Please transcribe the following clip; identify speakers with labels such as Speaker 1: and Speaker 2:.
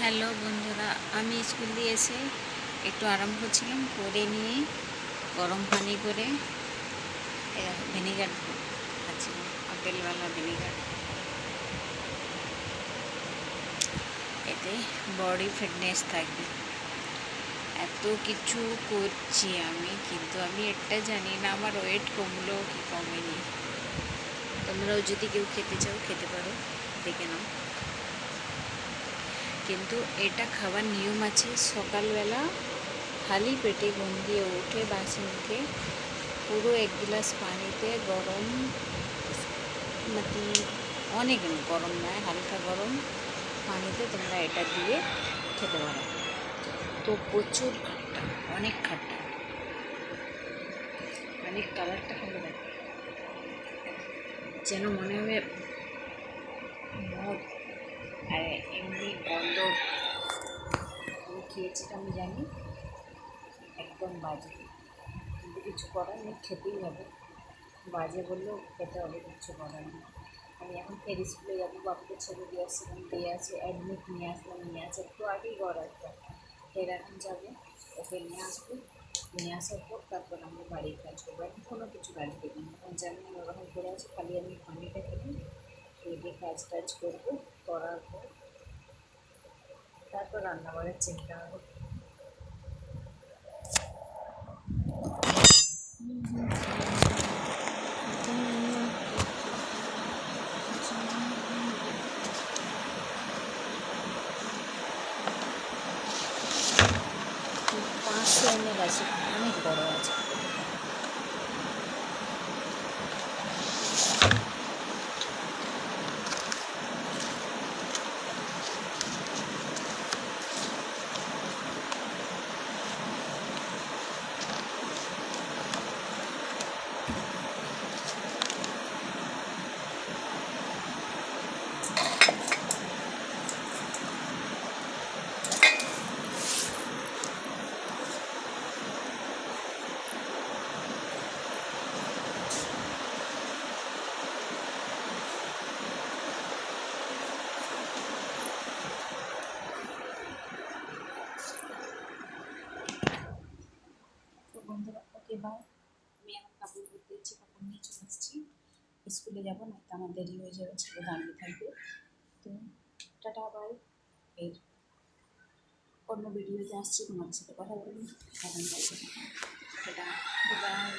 Speaker 1: Hello বন্ধুরা, আমি school দিয়ে এসে একটু আরাম করছিলাম, করে নিয়ে গরম পানি করে ভিনেগার খাচ্ছিলাম, আপেলওয়ালা ভিনেগার। এতে বডি ফিটনেস থাকবে। এত কিছু করছি আমি, কিন্তু আমি এটা জানি না আমার ওয়েট কমলো কি কমেনি। তোমরাও যদি কেউ খেতে চাও খেতে পারো, দেখে নাও। কিন্তু এটা খাবার নিয়ম আছে। সকালবেলা খালি পেটে ঘুম দিয়ে উঠে বাসি মুখে পুরো 1 গ্লাস পানিতে গরম, অনেক গরম নয়, হালকা গরম পানিতে তোমরা এটা দিয়ে খেতে পারো। তো প্রচুর খাট্টা, অনেক খাট্টা, অনেক কালারটা ভালো লাগে, যেন মনে হবে মদ। আর এমনি গন্ধ আমি খেয়েছি, আমি জানি একদম বাজে, কিন্তু কিছু করার নেই, খেতেই হবে। বাজে বললেও খেতে হবে, কিছু করার নেই। আমি এখন ফের স্কুলে যাবো, বাবুকে ছেড়ে দিয়ে আসছিলাম, দিয়ে আসে অ্যাডমিট নিয়ে আসলাম, নিয়ে আসে একটু আগেই ঘর আসলাম। ফের এখন যাবো, ওকে নিয়ে আসবো, নিয়ে আসার পর তারপর আমরা বাড়ির কাজ করবো। এখন কোনো কিছু কাজ করি না, এখন জানি আমি ওরকম করে আছি, খালি আমি পানিটা খেলাম, খেয়ে কাজ টাজ করবো, করার পর তারপর রান্নাবাড়ির চিন্তা হবে। পাঁচশো ml আছে, অনেক বড় আছে। তো বন্ধুরা, ওকে বাই। আমি এখন কাপড় ধুতে ইচ্ছে, কাপড় নিয়ে চলে আসছি। স্কুলে যাবো, না তো আমার দেরি হয়ে যাবে, ছেলে দাঁড়িয়ে থাকবে। তো টাটা, বাই। এর অন্য ভিডিওতে আসছি, তোমার সাথে কথা বলবো। এখন টাটা, বাই।